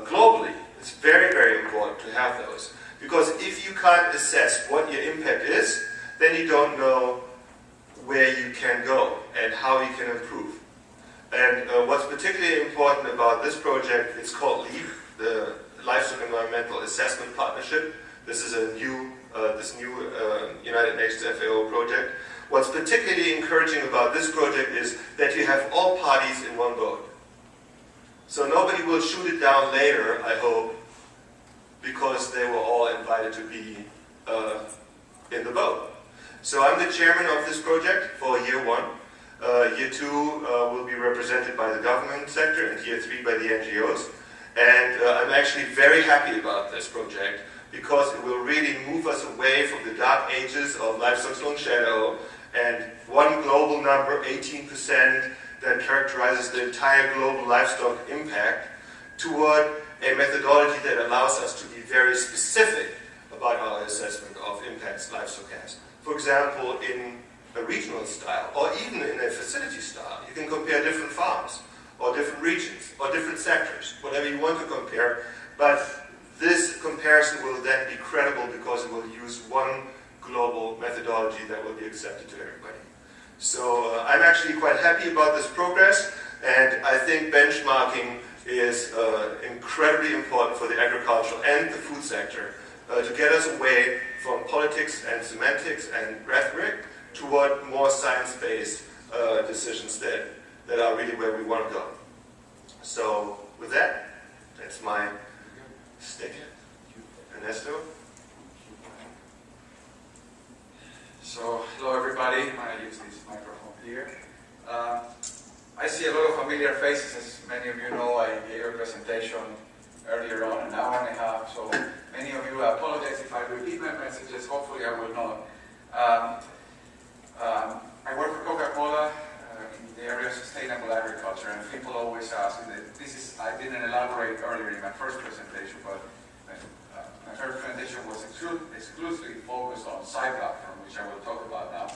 globally, it's very, very important to have those. Because if you can't assess what your impact is, then you don't know where you can go and how you can improve. And what's particularly important about this project, it's called LEAP, the Livestock Environmental Assessment Partnership. This is a new, United Nations FAO project. What's particularly encouraging about this project is that you have all parties in one boat. So nobody will shoot it down later, I hope, because they were all invited to be in the boat. So I'm the chairman of this project for year 1. Year 2 will be represented by the government sector, and year 3 by the NGOs. And I'm actually very happy about this project because it will really move us away from the dark ages of livestock's long shadow and one global number, 18%, that characterizes the entire global livestock impact, toward a methodology that allows us to be very specific about our assessment of impacts livestock has. For example, in a regional style, or even in a facility style, you can compare different farms, or different regions, or different sectors, whatever you want to compare, but this comparison will then be credible because it will use one global methodology that will be accepted to everybody. So I'm actually quite happy about this progress, and I think benchmarking is incredibly important for the agricultural and the food sector to get us away from politics and semantics and rhetoric toward more science-based decisions that are really where we want to go. So with that, that's my stick. Ernesto? So, hello everybody, I'm going to use this microphone here. I see a lot of familiar faces, as many of you know. I gave a presentation earlier on, an hour and a half, so many of you, I apologize if I repeat my messages, hopefully I will not. I work for Coca-Cola in the area of sustainable agriculture, and people always ask me, I didn't elaborate earlier in my first presentation, but my first presentation was exclusively focused on side platform, which I will talk about now.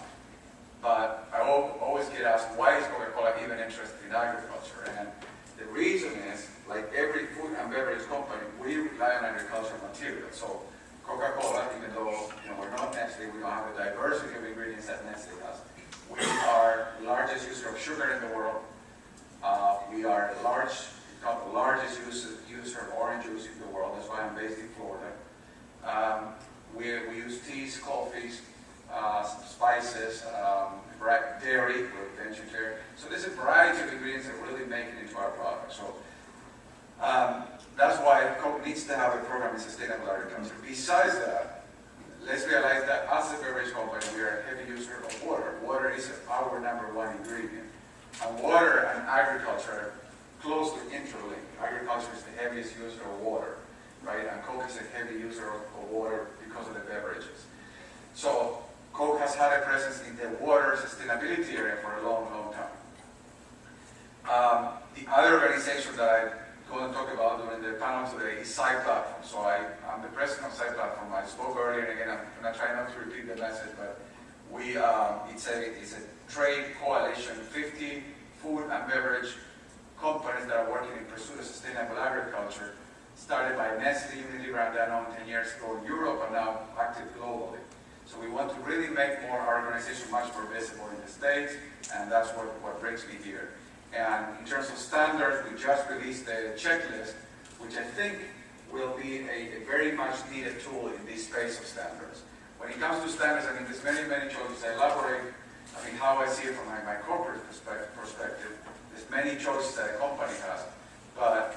But I always get asked, why is Coca-Cola even interested in agriculture? And the reason is, like every food and beverage company, we rely on agricultural materials. So Coca-Cola, even though we're not Nestle, we don't have the diversity of ingredients that Nestle has. We are the largest user of sugar in the world. We are the largest user of orange juice in the world. That's why I'm based in Florida. We use teas, coffees, spices, dairy, we're vegetarian. So there's a variety of ingredients that really make it into our product. So that's why Coke needs to have a program in sustainable agriculture. Besides that, let's realize that as a beverage company, we are a heavy user of water. Water is our #1 ingredient. And water and agriculture are closely interlinked. Agriculture is the heaviest user of water, right? And Coke is a heavy user of water because of the beverages. So Coke has had a presence in the water sustainability area for a long, long time. The other organization that I'm going to talk about during the panel today is Side Platform. So I'm the president of Side Platform. I spoke earlier, and again, I'm going to try not to repeat the message, but it's a trade coalition, 50 food and beverage companies that are working in pursuit of sustainable agriculture, started by Nestle, Unilever, and Danone 10 years ago in Europe, and now active globally. So we want to really make our organization much more visible in the States, and that's what brings me here. And in terms of standards, we just released a checklist, which I think will be a very much needed tool in this space of standards. When it comes to standards, I mean, there's many, many choices. I elaborate, how I see it from my corporate perspective. There's many choices that a company has, but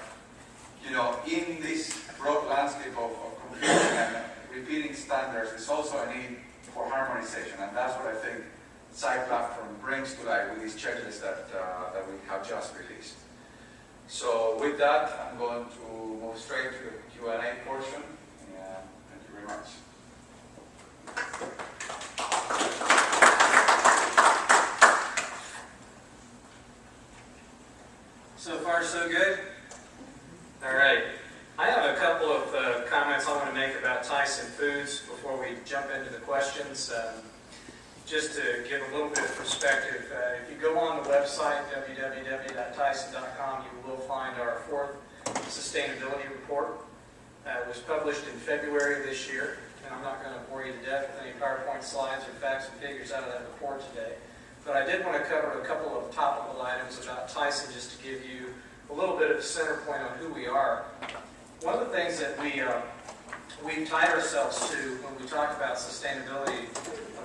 in this broad landscape of computing and repeating standards, there's also a need for harmonization, and that's what I think Side Platform brings to life with this checklist that we have just released. So with that, I'm going to move straight to the Q&A portion. Thank you very much. So far, so good? All right. I have a couple of comments I want to make about Tyson Foods before we jump into the questions. Just to give a little bit of perspective, if you go on the website, www.tyson.com, you will find our 4th sustainability report. It was published in February of this year, and I'm not going to bore you to death with any PowerPoint slides or facts and figures out of that report today. But I did want to cover a couple of topical items about Tyson just to give you a little bit of a center point on who we are. One of the things that we tie ourselves to when we talk about sustainability,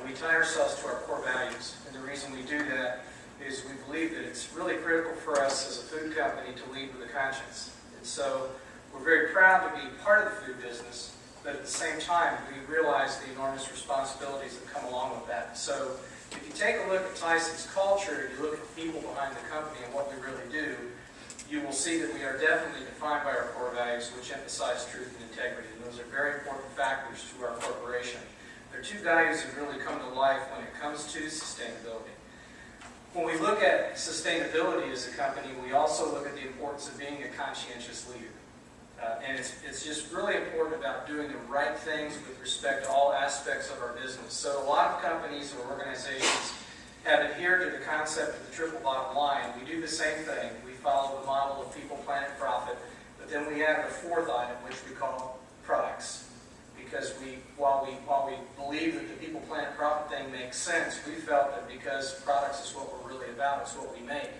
we tie ourselves to our core values. And the reason we do that is we believe that it's really critical for us as a food company to lead with a conscience. And so we're very proud to be part of the food business, but at the same time, we realize the enormous responsibilities that come along with that. So if you take a look at Tyson's culture, you look at the people behind the company and what we really do, you will see that we are definitely defined by our core values, which emphasize truth and integrity. And those are very important factors to our corporation. There are two values that really come to life when it comes to sustainability. When we look at sustainability as a company, we also look at the importance of being a conscientious leader. And it's just really important about doing the right things with respect to all aspects of our business. So a lot of companies or organizations have adhered to the concept of the triple bottom line. We do the same thing. We follow the model of people, planet, profit, but then we add a fourth item, which we call products. Because while we believe that the people, planet, profit thing makes sense, we felt that because products is what we're really about, it's what we make,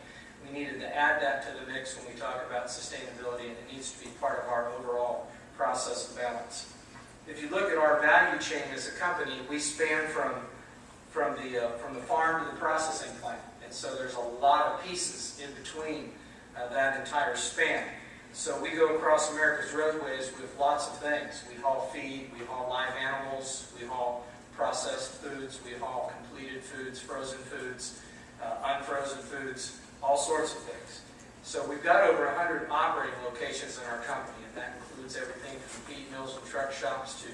we needed to add that to the mix when we talk about sustainability, and it needs to be part of our overall process of balance. If you look at our value chain as a company, we span from the farm to the processing plant, and so there's a lot of pieces in between that entire span. So we go across America's roadways with lots of things. We haul feed, we haul live animals, we haul processed foods, we haul completed foods, frozen foods, unfrozen foods, all sorts of things. So we've got over 100 operating locations in our company, and that includes everything from feed mills and truck shops to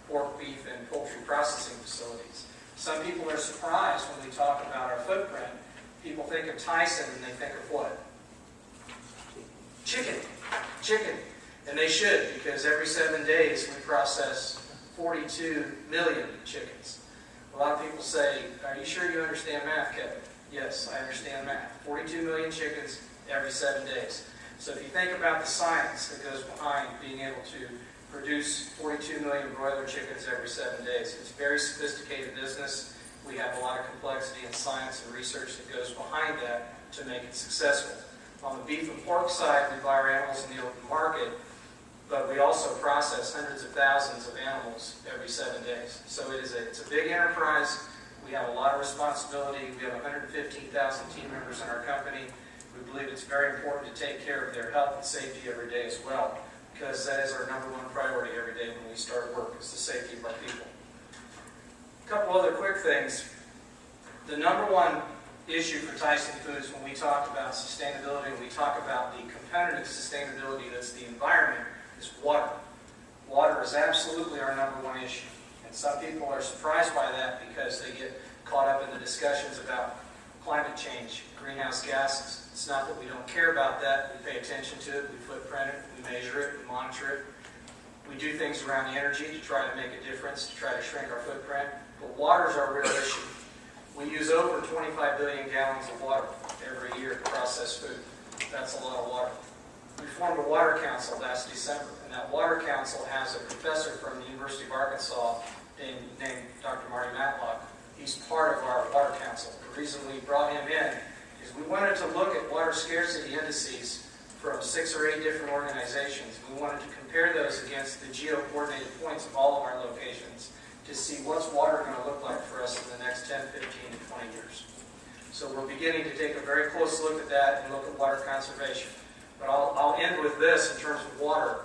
pork, beef, and poultry processing facilities. Some people are surprised when we talk about our footprint. People think of Tyson and they think of what? Chicken. And they should, because every 7 days we process 42 million chickens. A lot of people say, are you sure you understand math, Kevin? Yes, I understand math. 42 million chickens every 7 days. So if you think about the science that goes behind being able to produce 42 million broiler chickens every 7 days, it's a very sophisticated business. We have a lot of complexity and science and research that goes behind that to make it successful. On the beef and pork side, we buy our animals in the open market, but we also process hundreds of thousands of animals every 7 days. So it's a big enterprise. We have a lot of responsibility. We have 115,000 team members in our company. We believe it's very important to take care of their health and safety every day as well, because that is our number one priority every day when we start work, is the safety of our people. A couple other quick things. The number one issue for Tyson Foods when we talk about sustainability, when we talk about the component of sustainability that's the environment, is water. Water is absolutely our number one issue. And some people are surprised by that because they get caught up in the discussions about climate change, greenhouse gases. It's not that we don't care about that. We pay attention to it, we footprint it, we measure it, we monitor it. We do things around the energy to try to make a difference, to try to shrink our footprint. But water is our real issue. We use over 25 billion gallons of water every year to process food. That's a lot of water. We formed a water council last December, and that water council has a professor from the University of Arkansas named Dr. Marty Matlock. He's part of our water council. The reason we brought him in is we wanted to look at water scarcity indices from 6 or 8 different organizations. We wanted to compare those against the geo-coordinated points of all of our locations to see what's water going to look like for us in the next 10, 15, and 20 years. So we're beginning to take a very close look at that and look at water conservation. But I'll end with this in terms of water.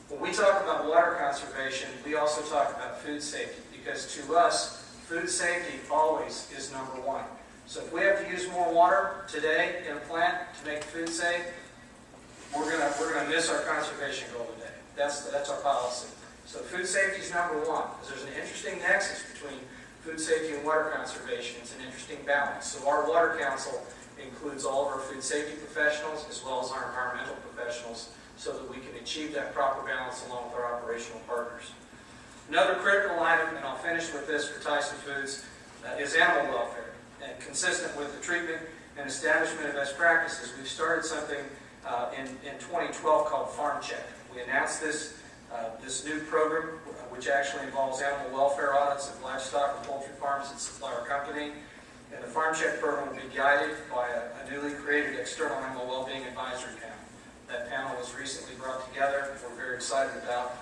When we talk about water conservation, we also talk about food safety, because to us, food safety always is number one. So if we have to use more water today in a plant to make food safe, we're gonna miss our conservation goal today. That's our policy. So food safety is number one, because there's an interesting nexus between food safety and water conservation. It's an interesting balance. So our water council includes all of our food safety professionals as well as our environmental professionals, so that we can achieve that proper balance along with our operational partners. Another critical item, and I'll finish with this for Tyson Foods, is animal welfare. And consistent with the treatment and establishment of best practices, we've started something in 2012 called Farm Check. We announced this new program, which actually involves animal welfare audits of livestock and poultry farms that supply our company. And the Farm Check program will be guided by a newly created external animal well-being advisory panel. That panel was recently brought together. We're very excited about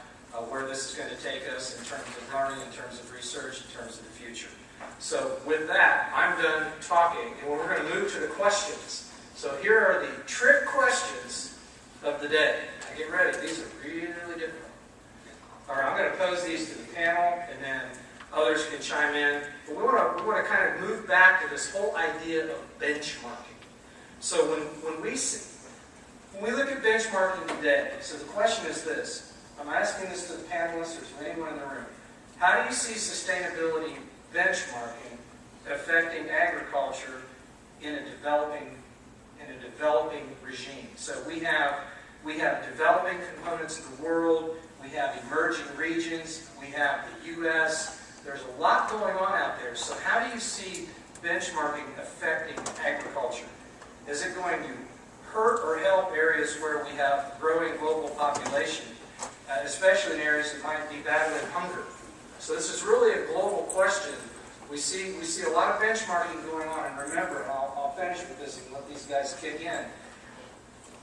where this is going to take us in terms of learning, in terms of research, in terms of the future. So with that, I'm done talking, and we're going to move to the questions. So here are the trick questions of the day. Now get ready. These are really difficult. All right, I'm going to pose these to the panel, and then others can chime in. But we want to kind of move back to this whole idea of benchmarking. So when we look at benchmarking today, so the question is this. I'm asking this to the panelists or to anyone in the room. How do you see sustainability benchmarking affecting agriculture in a developing regime? So we have developing components of the world, we have emerging regions, we have the U.S. There's a lot going on out there. So how do you see benchmarking affecting agriculture? Is it going to hurt or help areas where we have growing global population, especially in areas that might be battling hunger? So this is really a global question. We see a lot of benchmarking going on, and remember, and I'll finish with this and let these guys kick in.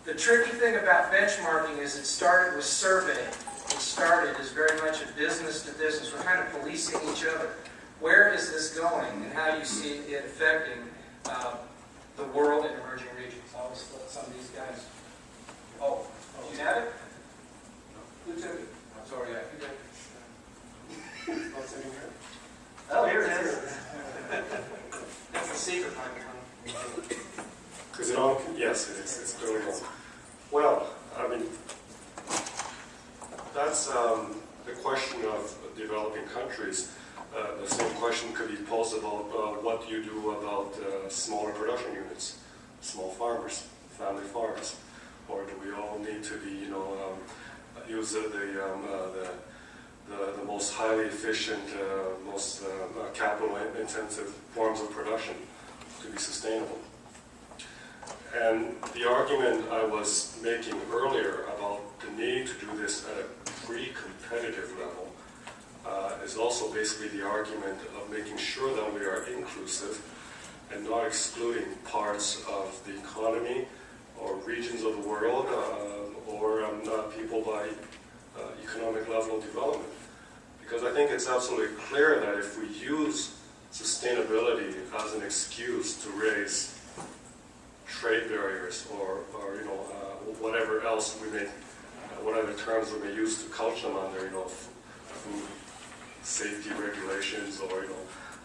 The tricky thing about benchmarking is it started with surveying. It started as very much a business to business. We're kind of policing each other. Where is this going, and how do you see it affecting the world and emerging regions? I'll just let some of these guys. Oh, did you have it? Who took it? I'm sorry, I think Oh, here it is. That's the secret microphone. Is it on? Yes, it is. It's totally on. Well, I mean, that's the question of developing countries. The same question could be posed about what do you do about smaller production units, small farmers, family farms, or do we all need to be, use the most highly efficient, most capital-intensive forms of production to be sustainable? And the argument I was making earlier about the need to do this at a pre-competitive level is also basically the argument of making sure that we are inclusive and not excluding parts of the economy or regions of the world or people by economic level of development. Because I think it's absolutely clear that if we use sustainability as an excuse to raise trade barriers or whatever else we may, whatever terms we may use to couch them under, food safety regulations or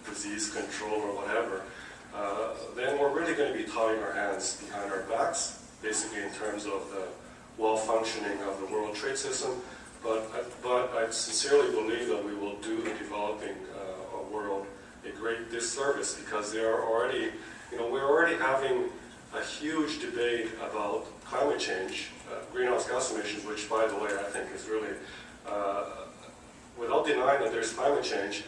disease control or whatever, then we're really going to be tying our hands behind our backs, basically in terms of the well-functioning of the world trade system. But I sincerely believe that we will do the developing world a great disservice because they are already, we're already having a huge debate about climate change, greenhouse gas emissions, which, by the way, I think is really, without denying that there's climate change,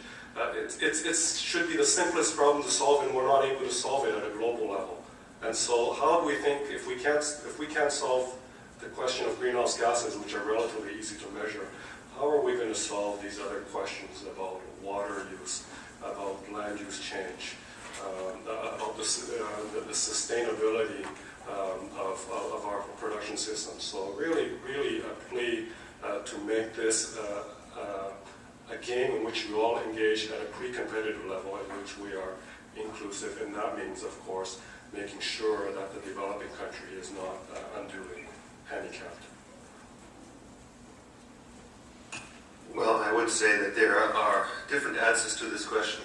it should be the simplest problem to solve, and we're not able to solve it at a global level. And so, how do we think if we can't solve the question of greenhouse gases, which are relatively easy to measure, how are we going to solve these other questions about water use, about land use change, about the sustainability of our production system? So really a plea to make this a game in which we all engage at a pre-competitive level in which we are inclusive, and that means, of course, making sure that the developing country is not unduly handicapped. Well, I would say that there are different answers to this question.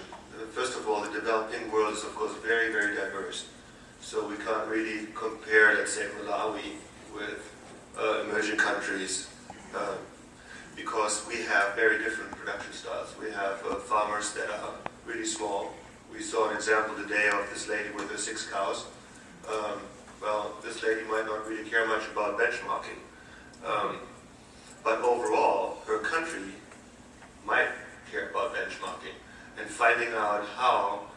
First of all, the developing world is, of course, very, very diverse. So we can't really compare, let's say, Malawi with emerging countries because we have very different production styles. We have farmers that are really small. We saw an example today of this lady with her 6 cows. Well, this lady might not really care much about benchmarking. But overall, her country might care about benchmarking and finding out how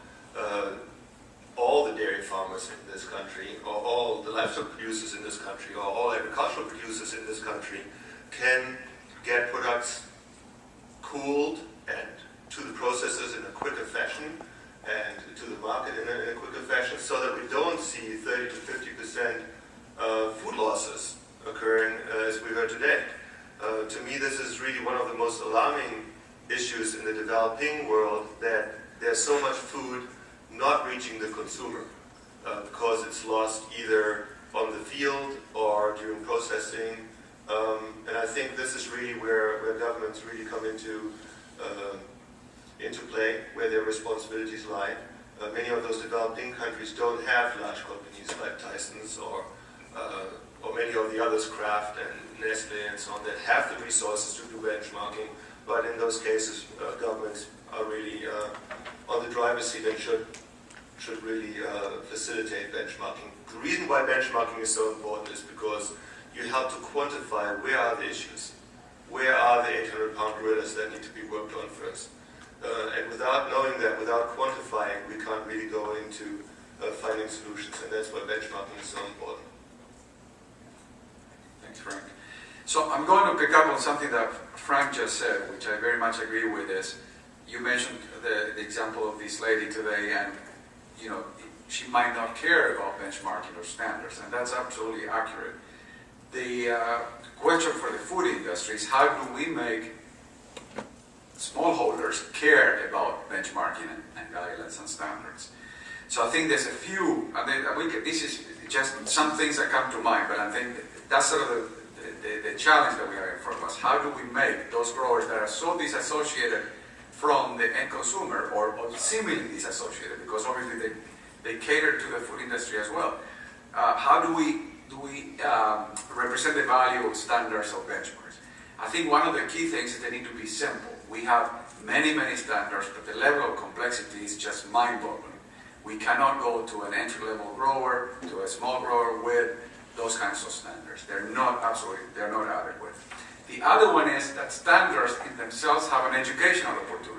all the dairy farmers in this country, or all the livestock livestock producers in this country, or all agricultural producers in this country, can get products cooled and to the processors in a quicker fashion and to the market in a quicker fashion, so that we don't see 30 to 50% food losses occurring as we heard today. To me, this is really one of the most alarming issues in the developing world, that there's so much food not reaching the consumer because it's lost either on the field or during processing. And I think this is really where governments really come into play, where their responsibilities lie. Many of those developing countries don't have large companies like Tyson's or many of the others, Kraft and Nestle and so on, that have the resources to do benchmarking. But in those cases, governments are really on the driver's seat and should really facilitate benchmarking. The reason why benchmarking is so important is because you help to quantify where are the issues, where are the 800-pound gorillas that need to be worked on first. And without knowing that, without quantifying, we can't really go into finding solutions, and that's why benchmarking is so important. Thanks, Frank. So I'm going to pick up on something that Frank just said, which I very much agree with. Is you mentioned the example of this lady today, and she might not care about benchmarking or standards, and that's absolutely accurate. The question for the food industry is, how do we make smallholders care about benchmarking and guidelines and standards? So I think there's a few, this is just some things that come to mind, but I think that's sort of the challenge that we have in front of us. How do we make those growers that are so disassociated from the end consumer, or seemingly disassociated, because obviously they cater to the food industry as well. How do we represent the value of standards or benchmarks? I think one of the key things is they need to be simple. We have many, many standards, but the level of complexity is just mind-boggling. We cannot go to an entry-level grower, to a small grower with those kinds of standards. They're not adequate. The other one is that standards in themselves have an educational opportunity.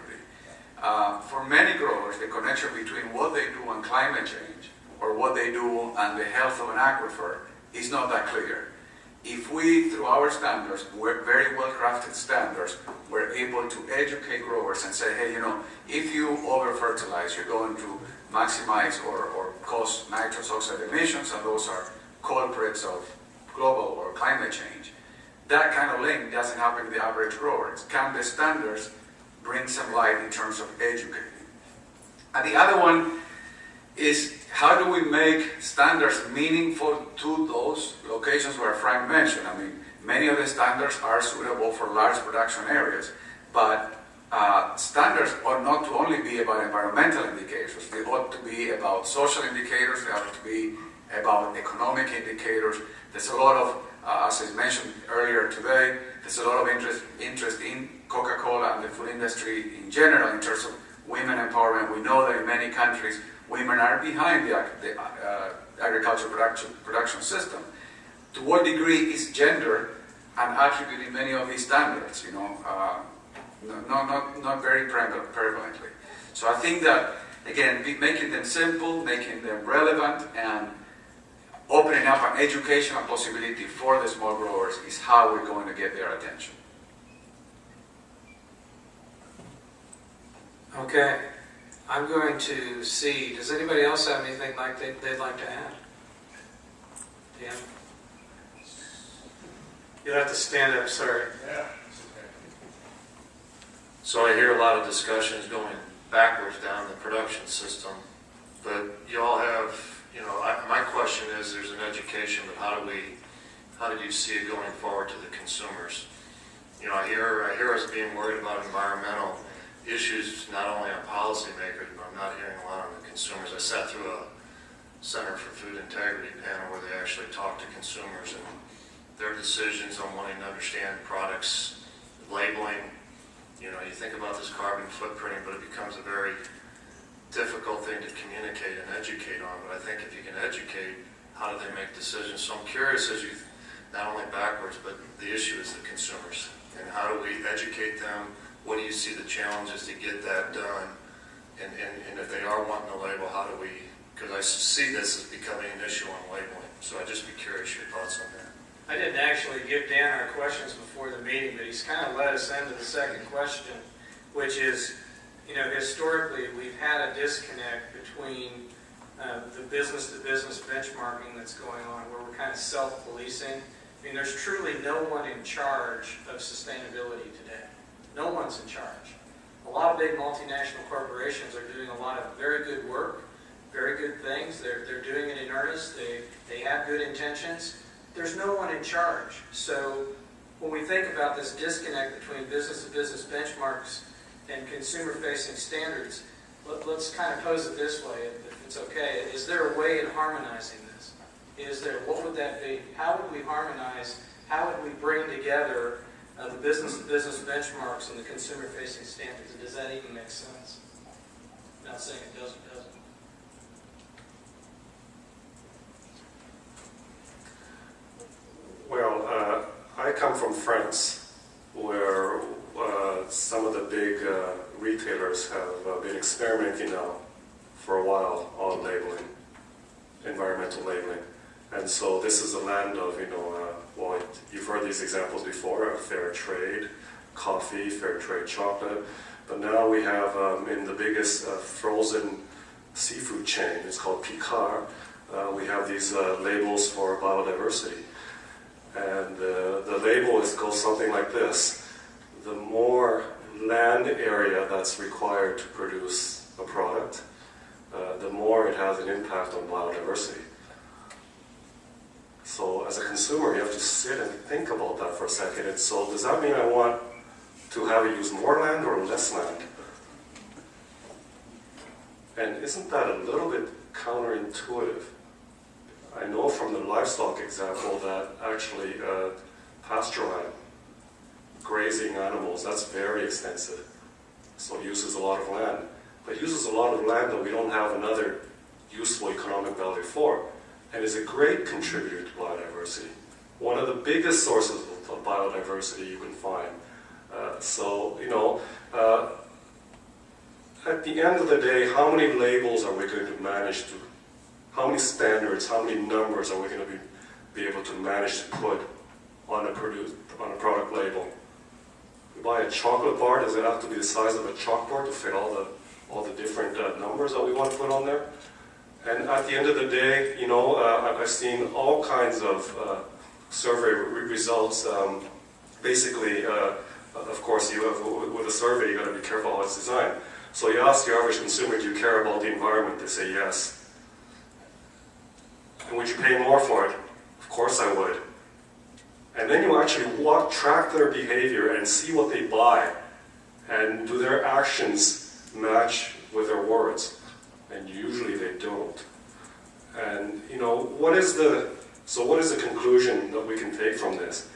For many growers, the connection between what they do on climate change or what they do and the health of an aquifer is not that clear. If we, through our standards, very well-crafted standards, we're able to educate growers and say, hey, if you over-fertilize, you're going to maximize or cause nitrous oxide emissions, and those are culprits of global or climate change. That kind of link doesn't happen to the average grower. Can the standards bring some light in terms of educating? And the other one is, how do we make standards meaningful to those locations where Frank mentioned? I mean, many of the standards are suitable for large production areas, but standards ought not to only be about environmental indicators. They ought to be about social indicators. They ought to be about economic indicators. There's a lot of, as I mentioned earlier today, there's a lot of interest in Coca-Cola and the food industry in general in terms of women empowerment. We know that in many countries, women are behind the agricultural production system. To what degree is gender an attribute in many of these standards? Not very prevalently. So I think that, again, making them simple, making them relevant, and opening up an educational possibility for the small growers is how we're going to get their attention. Okay. I'm going to see, does anybody else have anything they'd like to add? Dan? You'll have to stand up, sorry. Yeah. So I hear a lot of discussions going backwards down the production system, but you all have, my question is, there's an education, but how do you see it going forward to the consumers? I hear us being worried about environmental issues, not only on policymakers, but I'm not hearing a lot on the consumers. I sat through a Center for Food Integrity panel where they actually talked to consumers and their decisions on wanting to understand products, labeling. You think about this carbon footprinting, but it becomes a very difficult thing to communicate and educate on. But I think if you can educate, how do they make decisions? So I'm curious, as you, not only backwards, but the issue is the consumers. And how do we educate them? What do you see the challenges to get that done? And if they are wanting a label, how do we Because I see this as becoming an issue on labeling. So I'd just be curious your thoughts on that. I didn't actually give Dan our questions before the meeting, but he's kind of led us into the second question, which is, you know, historically we've had a disconnect between the business-to-business benchmarking that's going on, where we're kind of self-policing. I mean, there's truly no one in charge of sustainability today. No one's in charge. A lot of big multinational corporations are doing a lot of very good work, very good things. They're doing it in earnest. They have good intentions. There's no one in charge. So when we think about this disconnect between business-to-business benchmarks and consumer-facing standards, let's kind of pose it this way, if it's okay. Is there a way in harmonizing this? What would that be? How would we harmonize? How would we bring together the business-to-business benchmarks and the consumer-facing standards? Does that even make sense? I'm not saying it does or doesn't. Well, I come from France, where some of the big retailers have been experimenting now for a while on labeling, environmental labeling. And so this is a land of, well, you've heard these examples before, fair trade, coffee, fair trade chocolate. But now we have in the biggest frozen seafood chain, it's called Picard, we have these labels for biodiversity. And the label goes something like this: the more land area that's required to produce a product, the more it has an impact on biodiversity. So as a consumer, you have to sit and think about that for a second. And so does that mean I want to have you use more land or less land? And isn't that a little bit counterintuitive? I know from the livestock example that actually pasture land, grazing animals, that's very extensive. So it uses a lot of land. But it uses a lot of land that we don't have another useful economic value for. And is a great contributor to biodiversity. One of the biggest sources of biodiversity you can find. At the end of the day, how many labels are we going to manage to, how many standards, how many numbers are we going to be able to manage to put on a product label? We buy a chocolate bar, does it have to be the size of a chalkboard to fit all the different numbers that we want to put on there? And at the end of the day, I've seen all kinds of survey results. Basically, of course, with a survey, you got to be careful how it's designed. So you ask your average consumer, do you care about the environment? They say yes. And would you pay more for it? Of course I would. And then you actually track their behavior and see what they buy. And do their actions match with their words? And usually they don't. And what is the conclusion that we can take from this?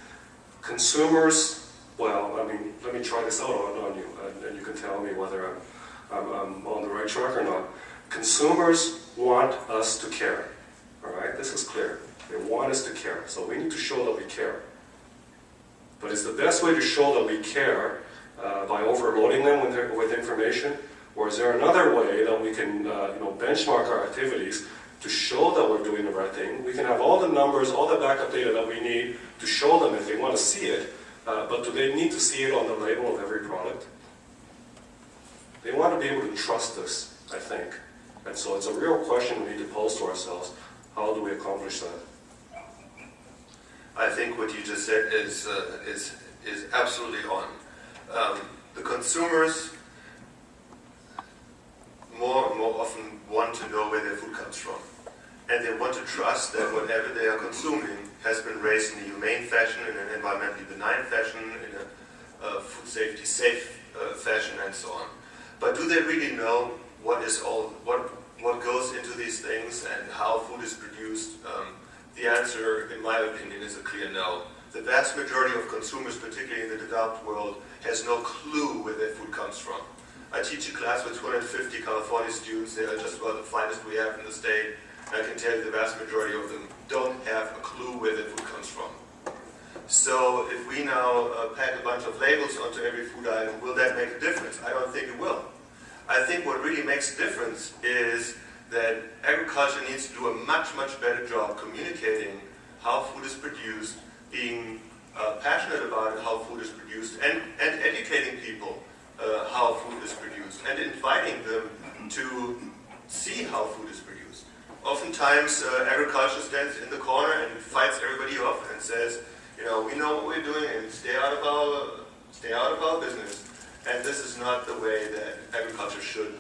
Consumers, well, let me try this out on you, and you can tell me whether I'm on the right track or not. Consumers want us to care. All right, this is clear. They want us to care, so we need to show that we care. But is the best way to show that we care by overloading them with information? Or is there another way that we can benchmark our activities to show that we're doing the right thing? We can have all the numbers, all the backup data that we need to show them if they want to see it, but do they need to see it on the label of every product? They want to be able to trust us, I think. And so it's a real question we need to pose to ourselves. How do we accomplish that? I think what you just said is absolutely on. The consumers more often want to know where their food comes from. And they want to trust that whatever they are consuming has been raised in a humane fashion, in an environmentally benign fashion, in a food safety safe fashion, and so on. But do they really know what goes into these things and how food is produced? The answer, in my opinion, is a clear no. The vast majority of consumers, particularly in the developed world, has no clue where their food comes from. I teach a class with 250 California students. They are just about the finest we have in the state. I can tell you the vast majority of them don't have a clue where their food comes from. So if we now pack a bunch of labels onto every food item, will that make a difference? I don't think it will. I think what really makes a difference is that agriculture needs to do a much, much better job communicating how food is produced, being passionate about how food is produced, and educating people how food is produced, and inviting them to see how food is produced. Oftentimes, agriculture stands in the corner and fights everybody off and says, you know, we know what we're doing and stay out of our business. And this is not the way that agriculture should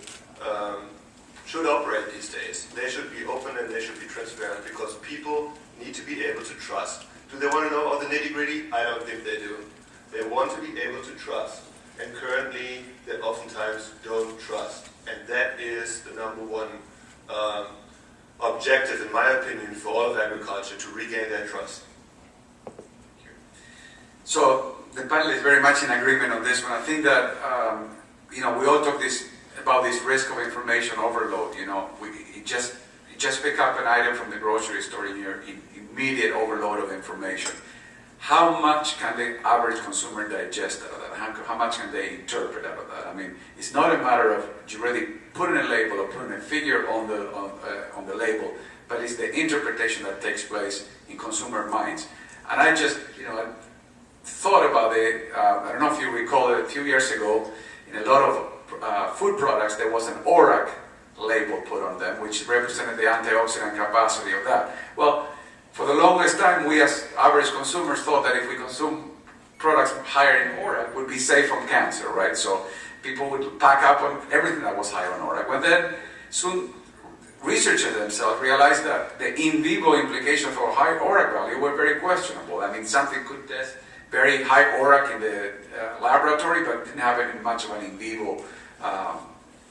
operate these days. They should be open and they should be transparent because people need to be able to trust. Do they want to know all the nitty-gritty? I don't think they do. They want to be able to trust. And currently, they oftentimes don't trust. And that is the number one objective, in my opinion, for all of agriculture, to regain that trust. So the panel is very much in agreement on this one. I think that we all talk about this risk of information overload. You just pick up an item from the grocery store in your immediate overload of information. How much can the average consumer digest out of that? How much can they interpret out of that? I mean, it's not a matter of you really putting a label or putting a figure on the label, but it's the interpretation that takes place in consumer minds. And I just, thought about it. I don't know if you recall it, a few years ago, in a lot of food products, there was an ORAC label put on them, which represented the antioxidant capacity of that. Well, for the longest time, we as average consumers thought that if we consume products higher in ORAC, would be safe from cancer, right? So people would pack up on everything that was higher on ORAC. But then soon researchers themselves realized that the in vivo implications for high ORAC value were very questionable. I mean, something could test very high ORAC in the laboratory, but didn't have any much of an in vivo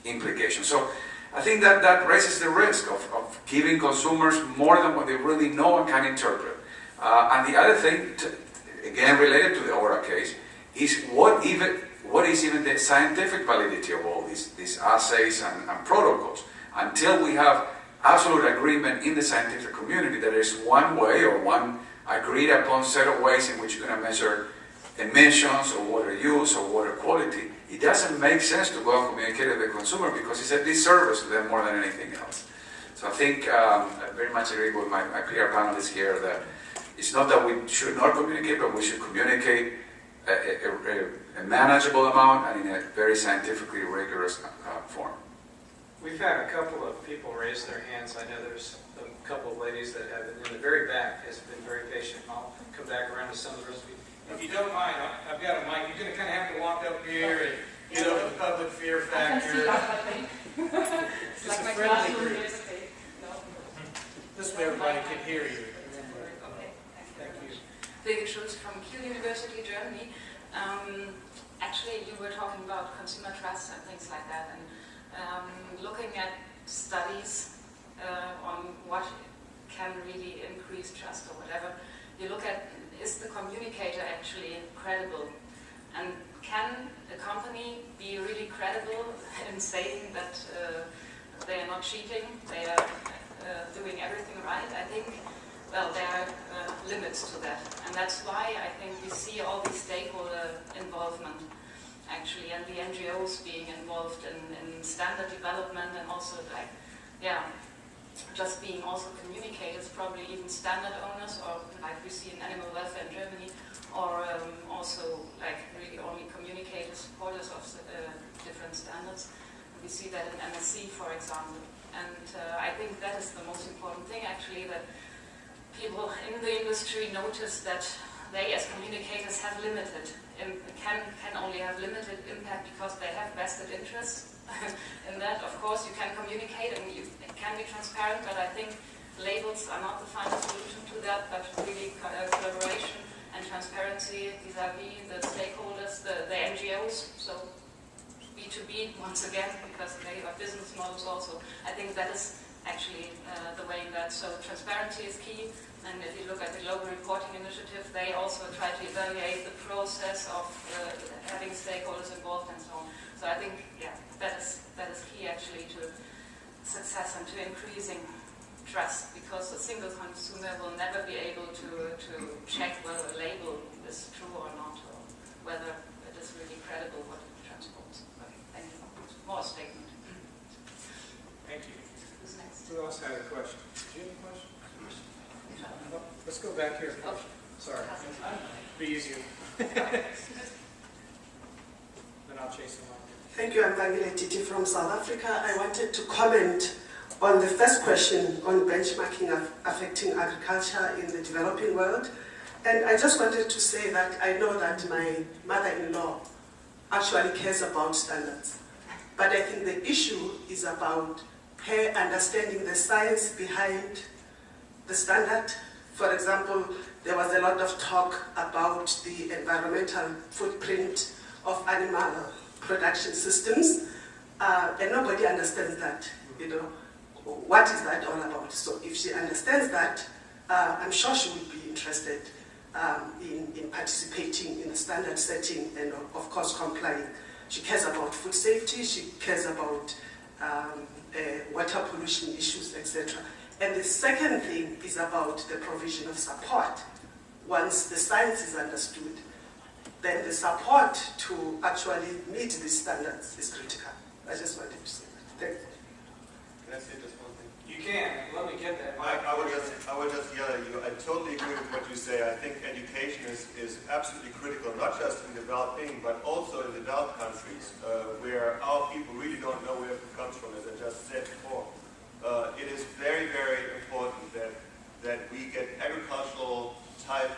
implication. So I think that raises the risk of giving consumers more than what they really know and can interpret. And the other thing, again related to the ORAC case, is what is even the scientific validity of all these assays and protocols. Until we have absolute agreement in the scientific community that there is one way or one agreed upon set of ways in which you're going to measure emissions or water use or water quality, it doesn't make sense to go and communicate with the consumer because it's a disservice to them more than anything else. So I think I very much agree with my peer panelists here that it's not that we should not communicate, but we should communicate a manageable amount and in a very scientifically rigorous form. We've had a couple of people raise their hands. I know there's a couple of ladies that have been in the very back, has been very patient. I'll come back around to some of the rest of you. If you don't mind, I've got a mic. You're going to kind of have to walk up here and get over the public fear factor. It's like a friendly group. This way everybody can hear you. Okay. Thank you. Birgit Schulz from Kiel University, Germany. Actually, you were talking about consumer trust and things like that, and looking at studies on what can really increase trust or whatever. You look at, is the communicator actually credible? And can a company be really credible in saying that they are not cheating, they are doing everything right? I think, well, there are limits to that. And that's why I think we see all these stakeholder involvement, actually, and the NGOs being involved in standard development and also just being also communicators, probably even standard owners, or like we see in animal welfare in Germany, or also like really only communicators, supporters of different standards. We see that in MSC, for example. And I think that is the most important thing, actually, that people in the industry notice that they as communicators have limited, can only have limited impact because they have vested interests in that. Of course, you can communicate and it can be transparent, but I think labels are not the final solution to that, but really collaboration and transparency vis-a-vis the stakeholders, the NGOs, so B2B once again, because they have business models also. I think that is actually the way that, so transparency is key. And if you look at the Global Reporting Initiative, they also try to evaluate the process of having stakeholders involved and so on. So I think, that is key actually to success and to increasing trust, because a single consumer will never be able to check whether a label is true or not, or whether it is really credible what it transports. Okay, thank you. More statement. Thank you. Who's next? Who else had a question? Did you have a question? Let's go back here first. Sorry. Be easier. Then I'll chase them on. Thank you. I'm Vangile Titi from South Africa. I wanted to comment on the first question on benchmarking affecting agriculture in the developing world. And I just wanted to say that I know that my mother-in-law actually cares about standards. But I think the issue is about her understanding the science behind the standard. For example, there was a lot of talk about the environmental footprint of animal production systems, and nobody understands that, you know. What is that all about? So if she understands that, I'm sure she would be interested in participating in the standard setting and of course complying. She cares about food safety, she cares about water pollution issues, etc. And the second thing is about the provision of support. Once the science is understood, then the support to actually meet these standards is critical. I just wanted to say that. Thank you. Can I say just one thing? You can. Let me get that. I would just yell at you. I totally agree with what you say. I think education is absolutely critical, not just in developing, but also in developed countries, where our people really don't know where food comes from, as I just said before. It is very, very important that we get agricultural type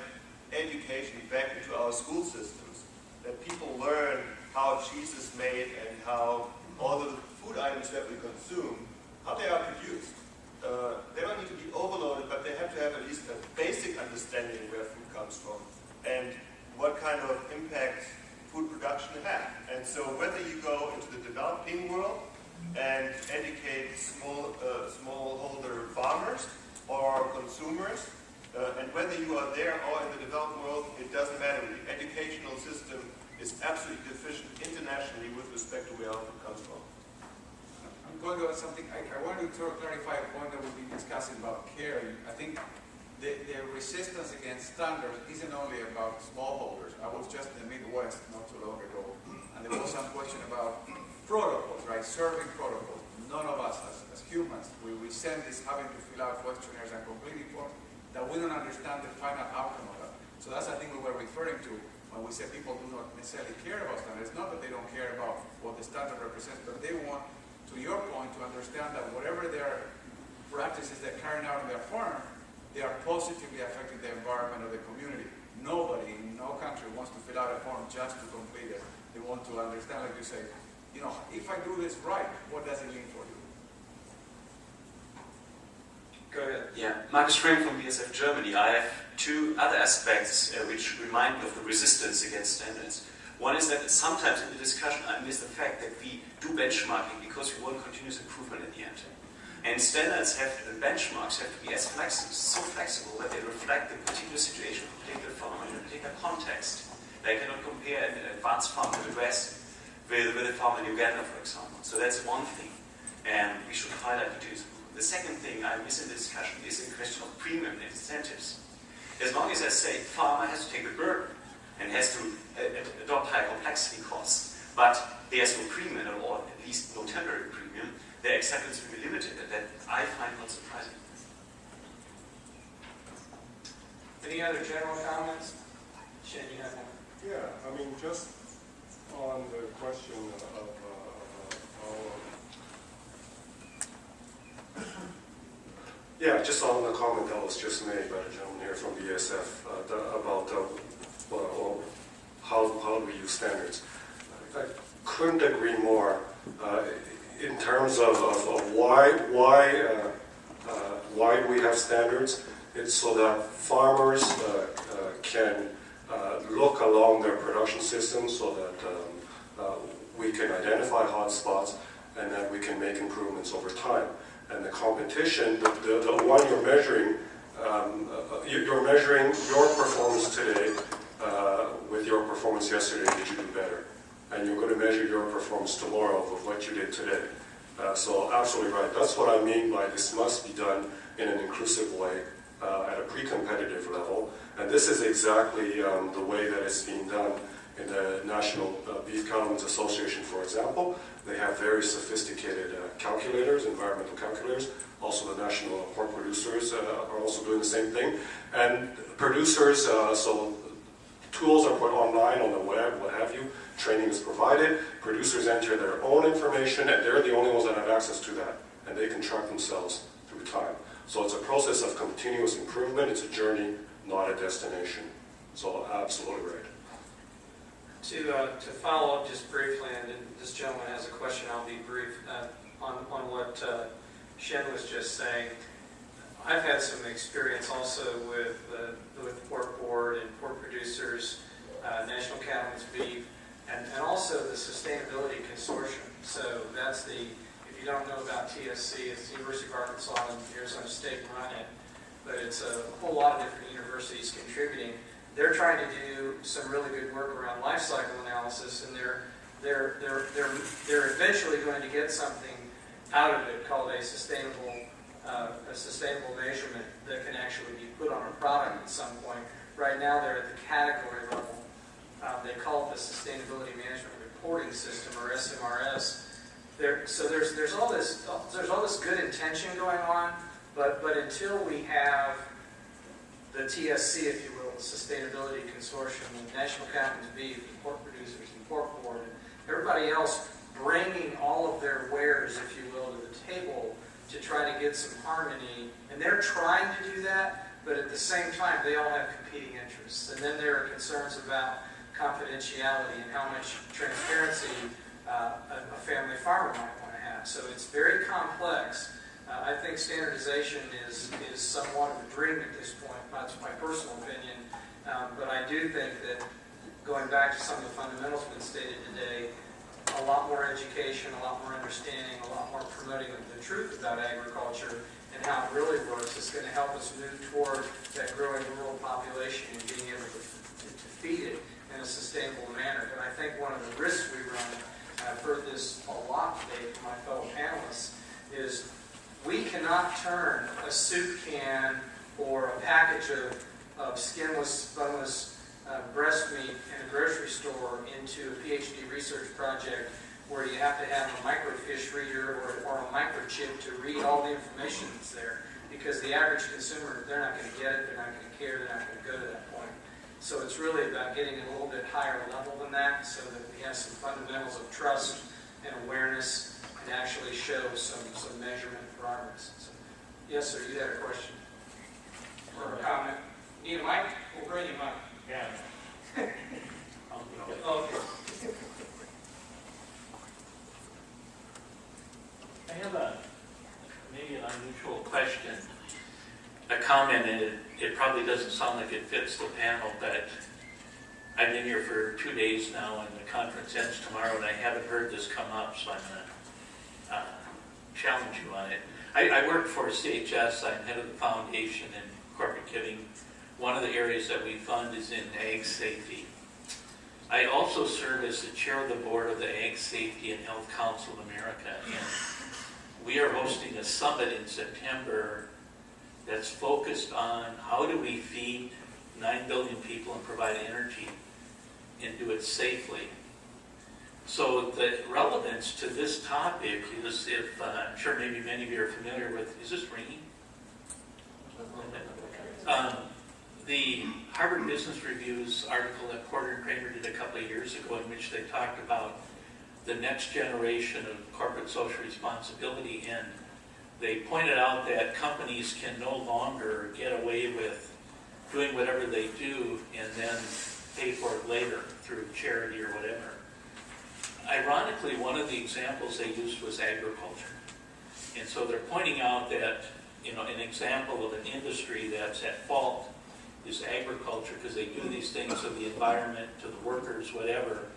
education back into our school systems, that people learn how cheese is made and how all the food items that we consume, how they are produced. They don't need to be overloaded, but they have to have at least a basic understanding where food comes from and what kind of impact food production has. And so whether you go into the developing world and educate smallholder farmers or consumers, and whether you are there or in the developed world, it doesn't matter. The educational system is absolutely deficient internationally with respect to where our food comes from. I'm going to something, I wanted to clarify a point that we've been discussing about care. I think the resistance against standards isn't only about smallholders. I was just in the Midwest not too long ago, and there was some question about protocols, right? Serving protocols. None of us as humans, we send this having to fill out questionnaires and complete forms that we don't understand the final outcome of that. So that's I think we were referring to when we say people do not necessarily care about standards. It's not that they don't care about what the standard represents, but they want, to your point, to understand that whatever their practices they're carrying out on their farm, they are positively affecting the environment of the community. Nobody in no country wants to fill out a form just to complete it. They want to understand, like you say, you know, if I do this right, what does it mean for you? Go ahead. Yeah, Markus Frank from BSF Germany. I have two other aspects which remind me of the resistance against standards. One is that sometimes in the discussion I miss the fact that we do benchmarking because we want continuous improvement in the end. And standards and benchmarks have to be as so flexible that they reflect the particular situation of a particular farm in a particular context. They cannot compare an advanced farm in the West with a farm in Uganda, for example. So that's one thing, and we should highlight continuous improvement. The second thing I miss in the discussion is the question of premium and incentives. As long as I say farmer has to take the burden and has to adopt high complexity costs, but there's no premium or at least no temporary premium, their acceptance will be limited, and that I find not surprising. Any other general comments? Shane, you have one? Yeah, I mean, just on the question of yeah, just on the comment that was just made by the gentleman here from BSF about how do we use standards. I couldn't agree more in terms of why do we have standards. It's so that farmers can look along their production system so that we can identify hot spots and that we can make improvements over time. And the competition, the one you're measuring your performance today with your performance yesterday. Did you do better? And you're going to measure your performance tomorrow with what you did today. So absolutely right. That's what I mean by this must be done in an inclusive way at a pre-competitive level. And this is exactly the way that it's being done In the National Beef Cattlemen's Association, for example, they have very sophisticated calculators, environmental calculators. Also, the national pork producers are also doing the same thing. And producers, so tools are put online, on the web, what have you. Training is provided. Producers enter their own information, and they're the only ones that have access to that. And they can track themselves through time. So it's a process of continuous improvement. It's a journey, not a destination. So absolutely right. To follow up just briefly, and this gentleman has a question, I'll be brief, on what Shen was just saying. I've had some experience also with the Pork Board and pork producers, National Cattlemen's Beef, and also the Sustainability Consortium. So that's if you don't know about TSC, it's the University of Arkansas and Arizona State run it, but it's a whole lot of different universities contributing. They're trying to do some really good work around life cycle analysis, and they're eventually going to get something out of it called a sustainable measurement that can actually be put on a product at some point. Right now, they're at the category level. They call it the Sustainability Management Reporting System, or SMRS. So there's all this good intention going on, but until we have the TSC, if you will, the Sustainability Consortium, the National Cattlemen's Beef, the pork producers, and pork board, and everybody else bringing all of their wares, if you will, to the table to try to get some harmony. And they're trying to do that, but at the same time, they all have competing interests. And then there are concerns about confidentiality and how much transparency a family farmer might want to have. So it's very complex. I think standardization is somewhat of a dream at this point. That's my personal opinion. But I do think that going back to some of the fundamentals been stated today, a lot more education, a lot more understanding, a lot more promoting of the truth about agriculture and how it really works is going to help us move toward that growing rural population and being able to feed it in a sustainable manner. But I think one of the risks we run, I've heard this a lot today from my fellow panelists, is we cannot turn a soup can or a package of skinless, boneless breast meat in a grocery store into a PhD research project where you have to have a microfiche reader or a microchip to read all the information that's there. Because the average consumer, they're not going to get it, they're not going to care, they're not going to go to that point. So it's really about getting a little bit higher level than that so that we have some fundamentals of trust and awareness and actually show some measurement for our business. So, yes, sir, you had a question or a comment. Need a mic? We'll bring you a mic. Yeah. Okay. I have maybe an unusual question. A comment, and it probably doesn't sound like it fits the panel, but I've been here for 2 days now, and the conference ends tomorrow, and I haven't heard this come up, so I'm going to challenge you on it. I work for CHS. I'm head of the foundation in corporate giving. One of the areas that we fund is in ag safety. I also serve as the chair of the board of the Ag Safety and Health Council of America, and we are hosting a summit in September that's focused on how do we feed 9 billion people and provide energy and do it safely. So the relevance to this topic is, if I'm sure maybe many of you are familiar with, is this ringing? The Harvard Business Review's article that Porter and Kramer did a couple of years ago, in which they talked about the next generation of corporate social responsibility, and they pointed out that companies can no longer get away with doing whatever they do and then pay for it later through charity or whatever. Ironically, one of the examples they used was agriculture. And so they're pointing out that, an example of an industry that's at fault is agriculture, because they do these things to the environment, to the workers, whatever,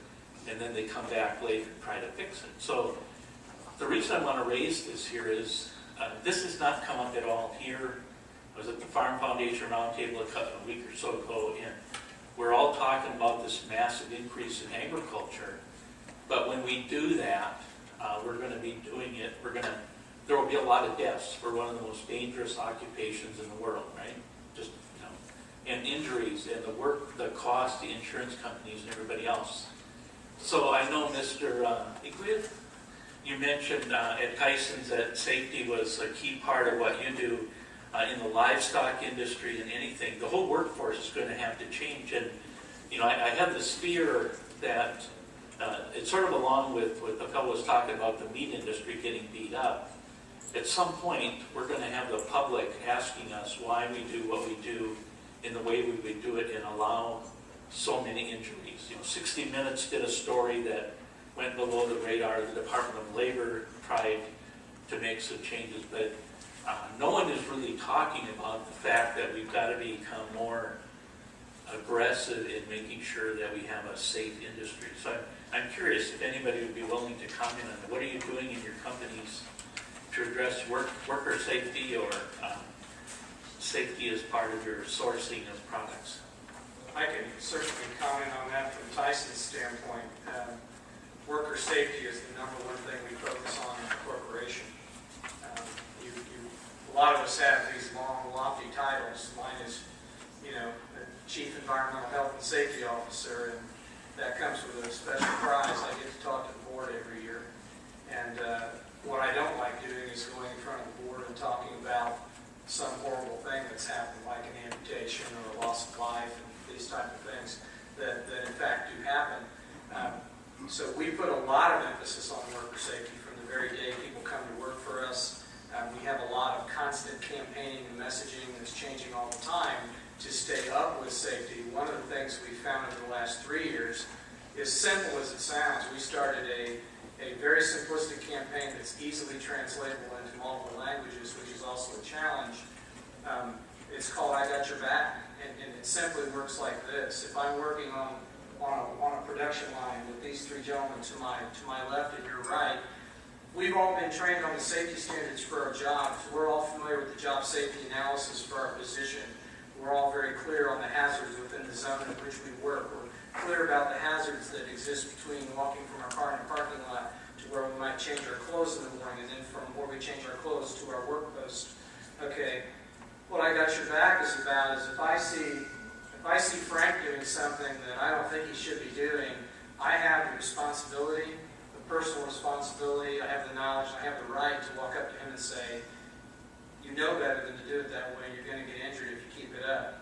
and then they come back later and try to fix it. So the reason I want to raise this here is, this has not come up at all here. I was at the Farm Foundation Roundtable a week or so ago, and we're all talking about this massive increase in agriculture. But when we do that, we're going to be doing it, there will be a lot of deaths for one of the most dangerous occupations in the world, right? Just, and injuries and the work, the cost, the insurance companies and everybody else. So I know Mr. Iguid, you mentioned at Tyson's that safety was a key part of what you do in the livestock industry and anything. The whole workforce is going to have to change. And, I have this fear that it's sort of along with what the fellow was talking about, the meat industry getting beat up. At some point, we're going to have the public asking us why we do what we do in the way we would do it and allow so many injuries. 60 Minutes did a story that went below the radar. The Department of Labor tried to make some changes, but no one is really talking about the fact that we've got to become more aggressive in making sure that we have a safe industry. So I'm curious if anybody would be willing to comment on it. What are you doing in your companies to address worker safety or safety as part of your sourcing of products? I can certainly comment on that from Tyson's standpoint. Worker safety is the number one thing we focus on in the corporation. A lot of us have these long, lofty titles. Mine is, Chief Environmental Health and Safety Officer, and that comes with a special prize. I get to talk to the board every year. And what I don't like doing is going in front of the board and talking about some horrible thing that's happened, like an amputation or a loss of life, and these type of things that in fact do happen. So we put a lot of emphasis on worker safety from the very day people come to work for us. We have a lot of constant campaigning and messaging that's changing all the time to stay up with safety. One of the things we found in the last 3 years, as simple as it sounds, we started a very simplistic campaign that's easily translatable into multiple languages, which is also a challenge. It's called I Got Your Back, and it simply works like this. If I'm working on a production line with these three gentlemen to my left and your right, we've all been trained on the safety standards for our jobs. We're all familiar with the job safety analysis for our position. We're all very clear on the hazards within the zone in which we work. We're clear about the hazards that exist between walking from our car in a parking lot to where we might change our clothes in the morning, and then from where we change our clothes to our work post. Okay, what I Got Your Back is about is if I see Frank doing something that I don't think he should be doing, I have the responsibility, the personal responsibility, I have the knowledge, I have the right to walk up to him and say, you know better than to do it that way, you're going to get injured if you keep it up.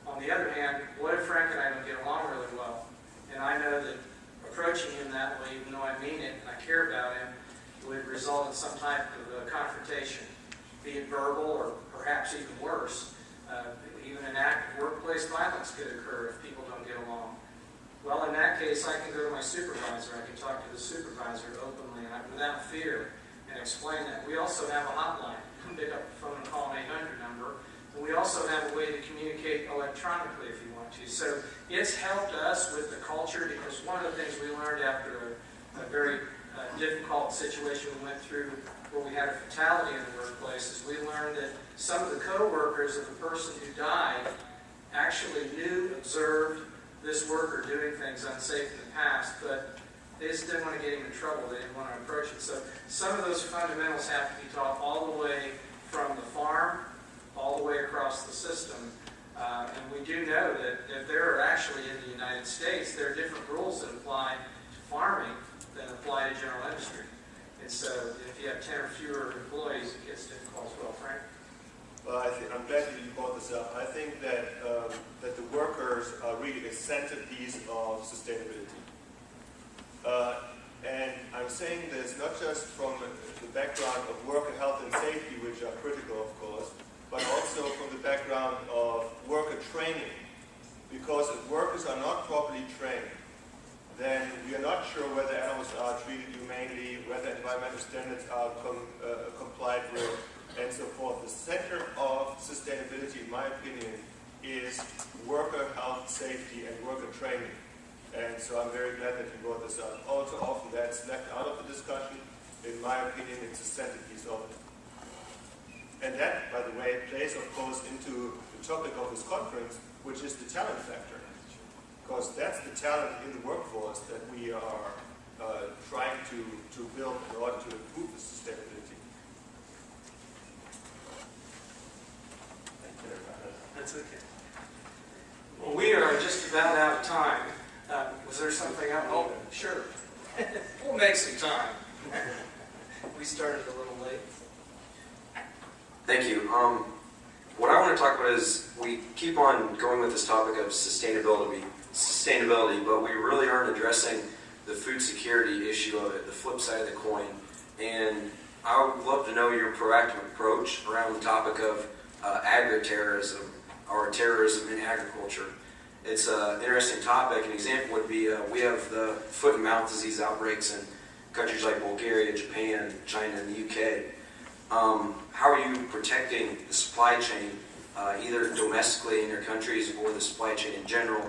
On the other hand, what if Frank and I don't get along really well? And I know that approaching him that way, even though I mean it and I care about him, would result in some type of a confrontation, be it verbal or perhaps even worse. Even an act of workplace violence could occur if people don't get along. Well, in that case, I can go to my supervisor. I can talk to the supervisor openly and without fear and explain that. We also have a hotline. You can pick up the phone and call an 800 number. And we also have a way to communicate electronically if you want to. So it's helped us with the culture, because one of the things we learned after a very difficult situation we went through where we had a fatality in the workplace is we learned that some of the co-workers of the person who died actually knew, observed this worker doing things unsafe in the past, but they just didn't want to get him in trouble. They didn't want to approach it. So some of those fundamentals have to be taught all the way from the farm all the way across the system. And we do know that there are actually, in the United States, there are different rules that apply to farming than apply to general industry. And so if you have 10 or fewer employees, it gets difficult as well. Frank? Well, I'm glad that you brought this up. I think that that the workers are really a centerpiece of sustainability. And I'm saying this not just from the background of worker health and safety, which are critical, of course, but also from the background of worker training. Because if workers are not properly trained, then we are not sure whether animals are treated humanely, whether environmental standards are complied with, and so forth. The center of sustainability, in my opinion, is worker health, safety, and worker training. And so I'm very glad that you brought this up. All too often that's left out of the discussion. In my opinion, it's a centerpiece of it. And that, by the way, plays, of course, into the topic of this conference, which is the talent factor. Because that's the talent in the workforce that we are trying to build in order to improve the sustainability. That's okay. Sure. We'll make some time. We started a little late. Thank you. What I want to talk about is we keep on going with this topic of sustainability, but we really aren't addressing the food security issue of it, the flip side of the coin. And I would love to know your proactive approach around the topic of agri-terrorism or terrorism in agriculture. It's an interesting topic. An example would be we have the foot and mouth disease outbreaks in countries like Bulgaria, Japan, China, and the UK. How are you protecting the supply chain, either domestically in your countries or the supply chain in general,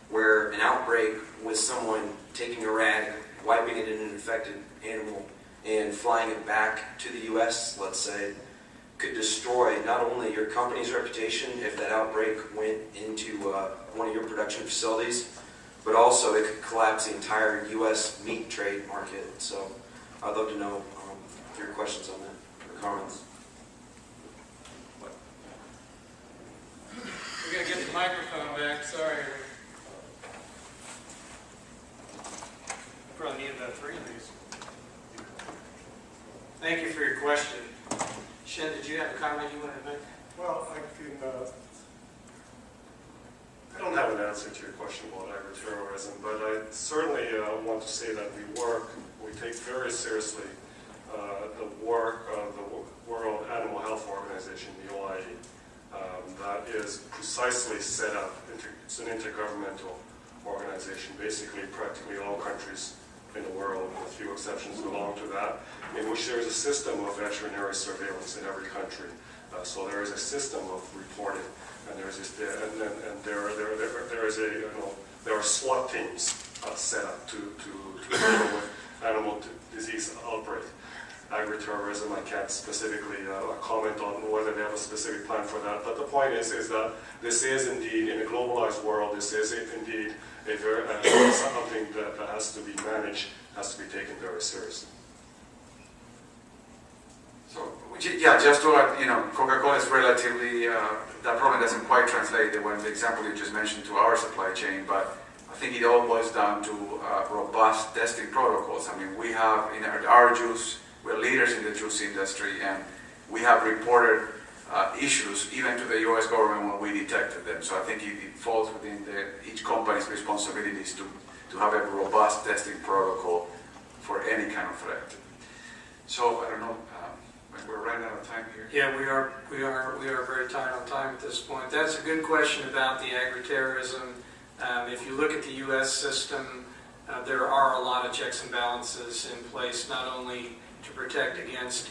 where an outbreak with someone taking a rag, wiping it in an infected animal, and flying it back to the U.S., let's say, could destroy not only your company's reputation if that outbreak went into one of your production facilities, but also it could collapse the entire U.S. meat trade market. So I'd love to know your questions on that, or comments. We gotta get the microphone back, sorry. Probably need about 3 of these. Thank you for your question. Shen, did you have a comment you wanted to make? Well, I don't have an answer to your question about agri-terrorism, but I certainly want to say that we take very seriously the work of the World Animal Health Organization, the OIE, that is precisely set up. It's an intergovernmental organization. Basically, practically all countries in the world, with a few exceptions, belong to that, in which there is a system of veterinary surveillance in every country. So there is a system of reporting, and there are SWAT teams set up to deal with animal disease outbreak. Agri-terrorism, I can't specifically comment on whether they have a specific plan for that, but the point is that this is indeed, in a globalized world, this is indeed something that has to be managed, has to be taken very seriously. So, yeah, just to add, Coca-Cola is relatively, that problem doesn't quite translate the example you just mentioned to our supply chain, but I think it all boils down to robust testing protocols. I mean, we have in our juice, we're leaders in the juice industry, and we have reported issues even to the U.S. government when we detected them. So I think it falls within each company's responsibilities to have a robust testing protocol for any kind of threat. So I don't know, we're running out of time here. Yeah, we are very tight on time at this point. That's a good question about the agri-terrorism. If you look at the U.S. system, there are a lot of checks and balances in place, not only to protect against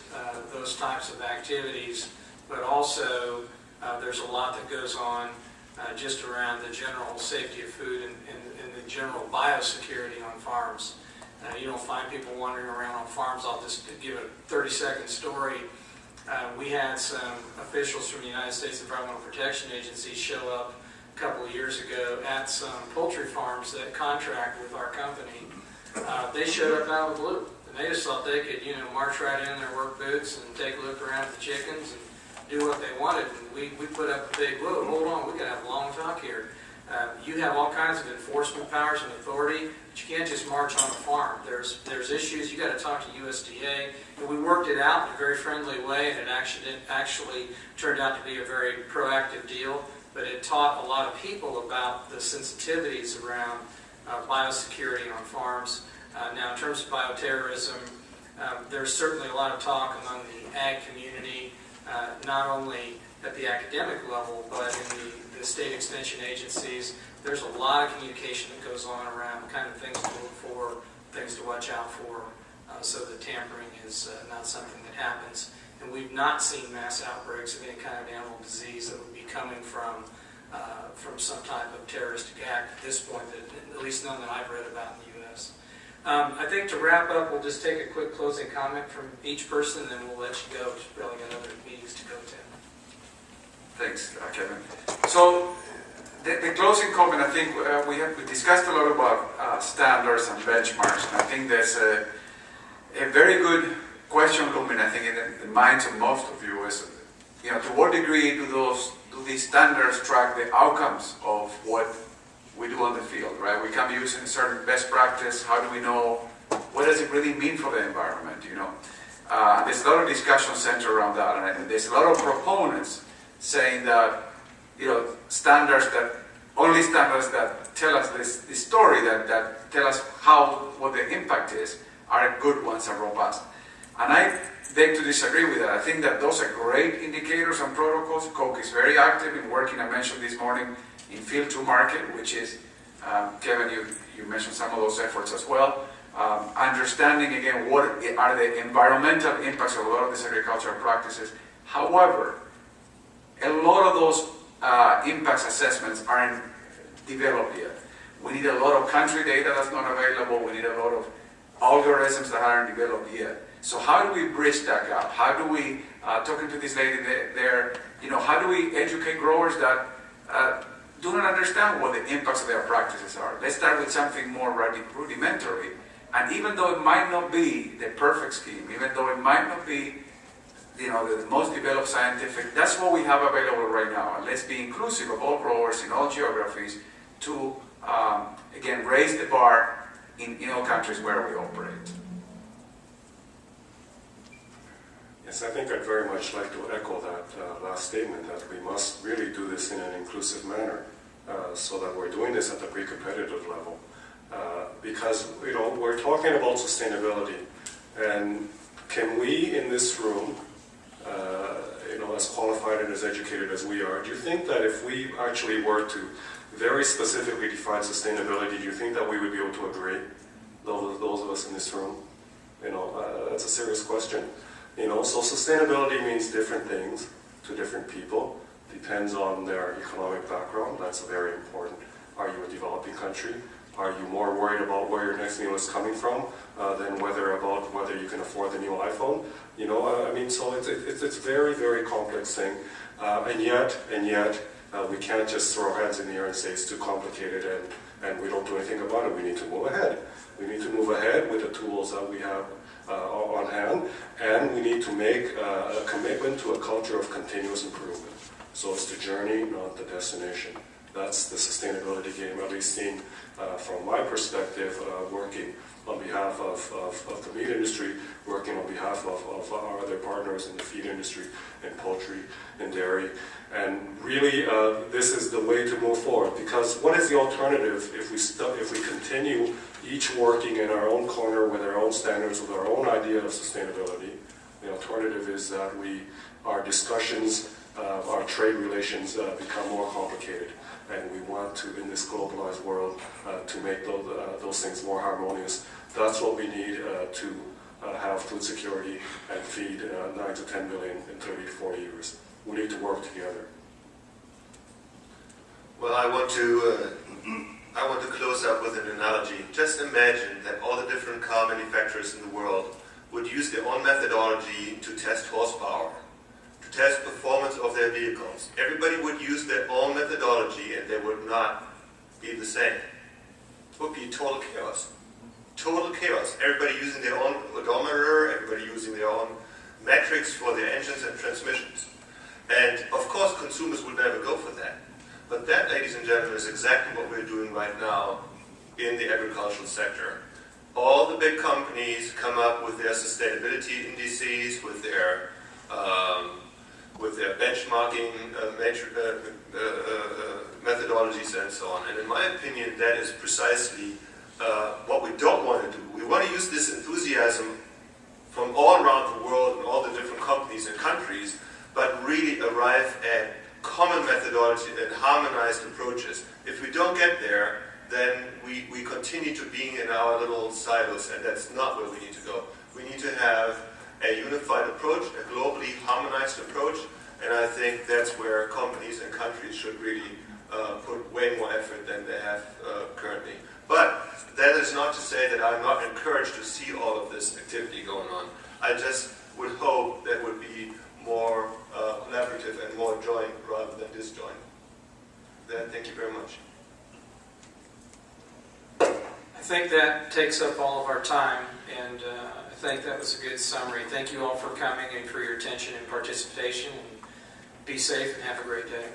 those types of activities, but also there's a lot that goes on just around the general safety of food and the general biosecurity on farms. You don't find people wandering around on farms. I'll just give a 30-second story. We had some officials from the United States Environmental Protection Agency show up a couple of years ago at some poultry farms that contract with our company. They showed up out of the blue. They just thought they could, march right in their work boots and take a look around at the chickens and do what they wanted. And we put up a big, whoa, hold on, we got to have a long talk here. You have all kinds of enforcement powers and authority, but you can't just march on a farm. There's issues. You got to talk to USDA. And we worked it out in a very friendly way, and it actually turned out to be a very proactive deal. But it taught a lot of people about the sensitivities around biosecurity on farms. Now, in terms of bioterrorism, there's certainly a lot of talk among the ag community, not only at the academic level, but in the state extension agencies. There's a lot of communication that goes on around the kind of things to look for, things to watch out for, so that tampering is not something that happens. And we've not seen mass outbreaks of any kind of animal disease that would be coming from some type of terroristic act at this point, at least none that I've read about in the U.S. I think to wrap up, we'll just take a quick closing comment from each person, and then we'll let you go. We've probably got other meetings to go to. Thanks, Kevin. So the closing comment, I think we discussed a lot about standards and benchmarks, and I think there's a very good question looming, I think, in the minds of most of you is, to what degree do these standards track the outcomes of what we do on the field, right? We can be using certain best practice. How do we know what does it really mean for the environment, you know? There's a lot of discussion centered around that, and there's a lot of proponents saying that, you know, only standards that tell us this story, that tell us what the impact is, are good ones and robust. And I beg to disagree with that. I think that those are great indicators and protocols. Coke is very active in working, I mentioned this morning, in field to market, which is, Kevin, you mentioned some of those efforts as well. Understanding again what are the environmental impacts of a lot of these agricultural practices. However, a lot of those impacts assessments aren't developed yet. We need a lot of country data that's not available. We need a lot of algorithms that aren't developed yet. So how do we bridge that gap? How do we, talking to this lady there, you know, how do we educate growers that do not understand what the impacts of their practices are? Let's start with something more rudimentary. And even though it might not be the perfect scheme, even though it might not be, you know, the most developed scientific, that's what we have available right now. And let's be inclusive of all growers in all geographies to, again, raise the bar in all countries where we operate. Yes, I think I'd very much like to echo that last statement, that we must really do this in an inclusive manner, so that we're doing this at the pre-competitive level. Because, you know, we're talking about sustainability, and can we in this room, you know, as qualified and as educated as we are, do you think that if we actually were to very specifically define sustainability, do you think that we would be able to agree, those of us in this room? You know, that's a serious question. You know, so sustainability means different things to different people, depends on their economic background. That's very important. Are you a developing country? Are you more worried about where your next meal is coming from than whether you can afford the new iPhone? You know, I mean, so it's a very, very complex thing, and yet we can't just throw our hands in the air and say it's too complicated and we don't do anything about it. We need to move ahead. We need to move ahead with the tools that we have on hand, and we need to make a commitment to a culture of continuous improvement. So it's the journey, not the destination. That's the sustainability game, at least seen from my perspective, working on behalf of the meat industry, working on behalf of our other partners in the feed industry, in poultry, in dairy. And really, this is the way to move forward, because what is the alternative if we continue each working in our own corner with our own standards, with our own idea of sustainability? The alternative is that our discussions, our trade relations become more complicated. And we want to, in this globalized world, to make those things more harmonious. That's what we need to have food security and feed 9 to 10 billion in 30 to 40 years. We need to work together. Well, I want to close up with an analogy. Just imagine that all the different car manufacturers in the world would use their own methodology to test horsepower, to test performance of their vehicles. Everybody would use their own methodology and they would not be the same. It would be total chaos. Total chaos. Everybody using their own odometer, everybody using their own metrics for their engines and transmissions. And of course consumers would never go for that. But that, ladies and gentlemen, is exactly what we're doing right now in the agricultural sector. All the big companies come up with their sustainability indices, with their benchmarking methodologies and so on. And in my opinion, that is precisely what we don't want to do. We want to use this enthusiasm from all around the world and all the different companies and countries, but really arrive at common methodology and harmonized approaches. If we don't get there, then we continue to be in our little silos, and that's not where we need to go. We need to have a unified approach, a globally harmonized approach, and I think that's where companies and countries should really put way more effort than they have currently. But that is not to say that I'm not encouraged to see all of this activity going on. I just would hope that would be more collaborative and more joint rather than disjoint. Then, thank you very much. I think that takes up all of our time, and I think that was a good summary. Thank you all for coming and for your attention and participation. And be safe and have a great day.